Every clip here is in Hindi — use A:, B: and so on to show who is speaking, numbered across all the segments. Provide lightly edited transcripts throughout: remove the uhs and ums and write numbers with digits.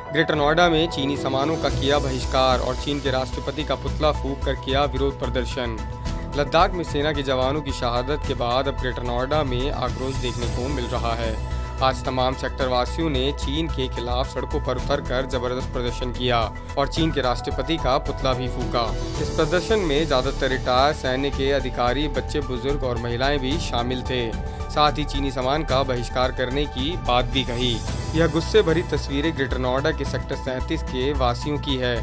A: ग्रेटर नोएडा में चीनी सामानों का किया बहिष्कार और चीन के राष्ट्रपति का पुतला फूंक कर किया विरोध प्रदर्शन। लद्दाख में सेना के जवानों की शहादत के बाद अब ग्रेटर नोएडा में आक्रोश देखने को मिल रहा है। आज तमाम सेक्टर वासियों ने चीन के खिलाफ सड़कों पर उतरकर जबरदस्त प्रदर्शन किया और चीन के राष्ट्रपति का पुतला भी फूंका। इस प्रदर्शन में ज्यादातर रिटायर सैन्य के अधिकारी, बच्चे, बुजुर्ग और महिलाएं भी शामिल थे। साथ ही चीनी सामान का बहिष्कार करने की बात भी कही। यह गुस्से भरी तस्वीरें ग्रेटर नोएडा के सेक्टर 37 के वासियों की है,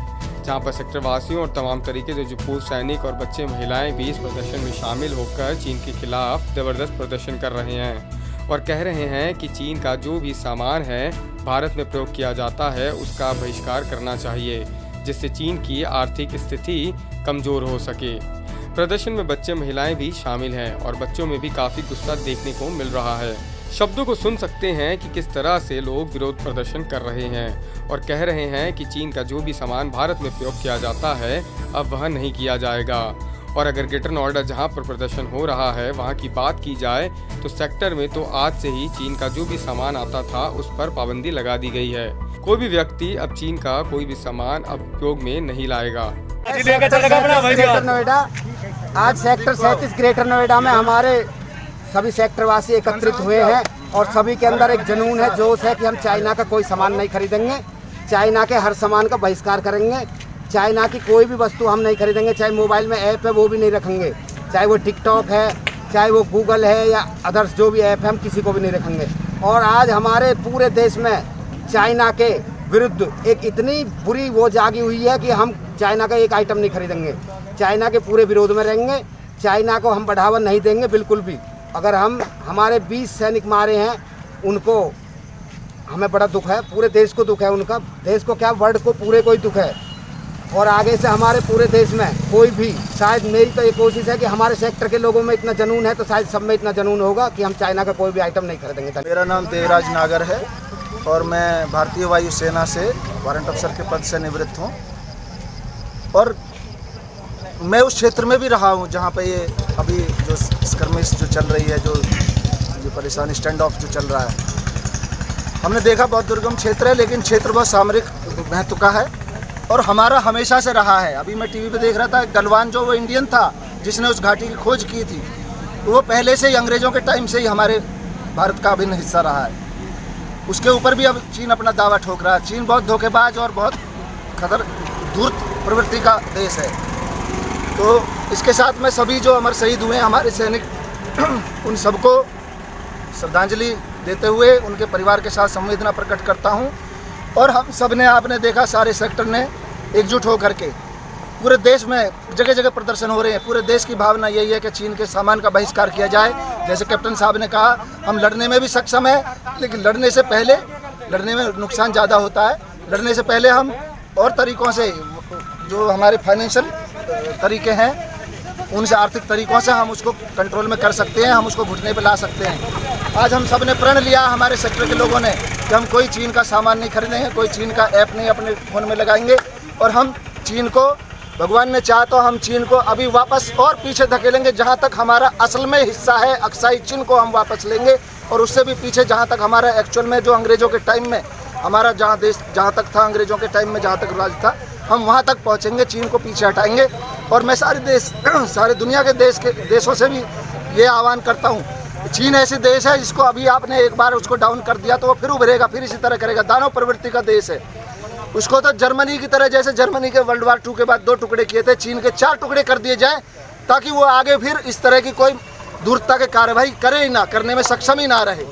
A: जहां पर सेक्टर वासियों और तमाम तरीके से जो पूर्व सैनिक और बच्चे, महिलाएं भी इस प्रदर्शन में शामिल होकर चीन के खिलाफ जबरदस्त प्रदर्शन कर रहे हैं और कह रहे हैं कि चीन का जो भी सामान है भारत में प्रयोग किया जाता है उसका बहिष्कार करना चाहिए, जिससे चीन की आर्थिक स्थिति कमजोर हो सके। प्रदर्शन में बच्चे, महिलाएं भी शामिल हैं और बच्चों में भी काफ़ी गुस्सा देखने को मिल रहा है। शब्दों को सुन सकते हैं कि किस तरह से लोग विरोध प्रदर्शन कर रहे हैं और कह रहे हैं कि चीन का जो भी सामान भारत में प्रयोग किया जाता है अब वह नहीं किया जाएगा। और अगर ग्रेटर नोएडा जहां पर प्रदर्शन हो रहा है वहां की बात की जाए तो सेक्टर में तो आज से ही चीन का जो भी सामान आता था उस पर पाबंदी लगा दी गई है। कोई भी व्यक्ति अब चीन का कोई भी सामान अब उपयोग में नहीं लाएगा।
B: ग्रेटर नोएडा, आज सेक्टर 37 ग्रेटर नोएडा में हमारे सभी सेक्टर वासी एकत्रित हुए हैं और सभी के अंदर एक जुनून है, जोश है कि हम चाइना का कोई सामान नहीं खरीदेंगे, चाइना के हर सामान का बहिष्कार करेंगे, चाइना की कोई भी वस्तु हम नहीं खरीदेंगे, चाहे मोबाइल में ऐप है वो भी नहीं रखेंगे, चाहे वो टिकटॉक है, चाहे वो गूगल है या अदर्स जो भी ऐप है, हम किसी को भी नहीं रखेंगे। और आज हमारे पूरे देश में चाइना के विरुद्ध एक इतनी बुरी वो जागी हुई है कि हम चाइना का एक आइटम नहीं खरीदेंगे, चाइना के पूरे विरोध में रहेंगे, चाइना को हम बढ़ावा नहीं देंगे बिल्कुल भी। अगर हमारे 20 सैनिक मारे हैं उनको हमें बड़ा दुख है, पूरे देश को दुख है, उनका देश को क्या वर्ल्ड को पूरे को ही दुख है। और आगे से हमारे पूरे देश में कोई भी, शायद मेरी तो ये कोशिश है कि हमारे सेक्टर के लोगों में इतना जुनून है तो शायद सब में इतना जुनून होगा कि हम चाइना का कोई भी आइटम नहीं खरीदेंगे।
C: मेरा नाम देवराज नागर है और मैं भारतीय वायु सेना से वारंट अफसर के पद से निवृत्त हूँ और मैं उस क्षेत्र में भी रहा हूँ जहाँ पे ये अभी जो स्कर्मिश जो चल रही है, जो परेशानी स्टैंड ऑफ जो चल रहा है, हमने देखा बहुत दुर्गम क्षेत्र है लेकिन क्षेत्र बहुत सामरिक महत्व का है और हमारा हमेशा से रहा है। अभी मैं टीवी पे देख रहा था, गलवान जो वो इंडियन था जिसने उस घाटी की खोज की थी, तो वो पहले से ही अंग्रेज़ों के टाइम से ही हमारे भारत का अभिन्न हिस्सा रहा है। उसके ऊपर भी अब चीन अपना दावा ठोक रहा है। चीन बहुत धोखेबाज और बहुत धूर्त प्रवृत्ति का देश है। तो इसके साथ में सभी जो अमर शहीद हुए हमारे सैनिक उन सबको श्रद्धांजलि देते हुए उनके परिवार के साथ संवेदना प्रकट करता हूं। और हम सब ने, आपने देखा, सारे सेक्टर ने एकजुट होकर के पूरे देश में जगह जगह प्रदर्शन हो रहे हैं। पूरे देश की भावना यही है कि चीन के सामान का बहिष्कार किया जाए। जैसे कैप्टन साहब ने कहा, हम लड़ने में भी सक्षम है लेकिन लड़ने से पहले, लड़ने में नुकसान ज़्यादा होता है, लड़ने से पहले हम और तरीक़ों से, जो हमारे फाइनेंशियल तरीके हैं उनसे, आर्थिक तरीक़ों से हम उसको कंट्रोल में कर सकते हैं, हम उसको घुटने पे ला सकते हैं। आज हम सब ने प्रण लिया, हमारे सेक्टर के लोगों ने, कि हम कोई चीन का सामान नहीं खरीदेंगे, कोई चीन का ऐप नहीं अपने फ़ोन में लगाएंगे और हम चीन को, भगवान ने चाहा तो हम चीन को अभी वापस और पीछे धकेलेंगे जहाँ तक हमारा असल में हिस्सा है, अक्साई चीन को हम वापस लेंगे और उससे भी पीछे जहाँ तक हमारा एक्चुअल में जो अंग्रेज़ों के टाइम में हमारा जहाँ देश जहाँ तक था, अंग्रेज़ों के टाइम में जहाँ तक राज था, हम वहाँ तक पहुँचेंगे, चीन को पीछे हटाएंगे। और मैं सारे दुनिया के देशों से भी ये आह्वान करता हूँ, चीन ऐसे देश है जिसको अभी आपने एक बार उसको डाउन कर दिया तो वो फिर उभरेगा, फिर इसी तरह करेगा। दानव प्रवृत्ति का देश है। उसको तो जर्मनी की तरह, जैसे जर्मनी के वर्ल्ड वार 2 के बाद 2 टुकड़े किए थे, चीन के 4 टुकड़े कर दिए जाएँ ताकि वो आगे फिर इस तरह की कोई धूर्तता के कार्रवाई करे ही ना, करने में सक्षम ही ना रहे।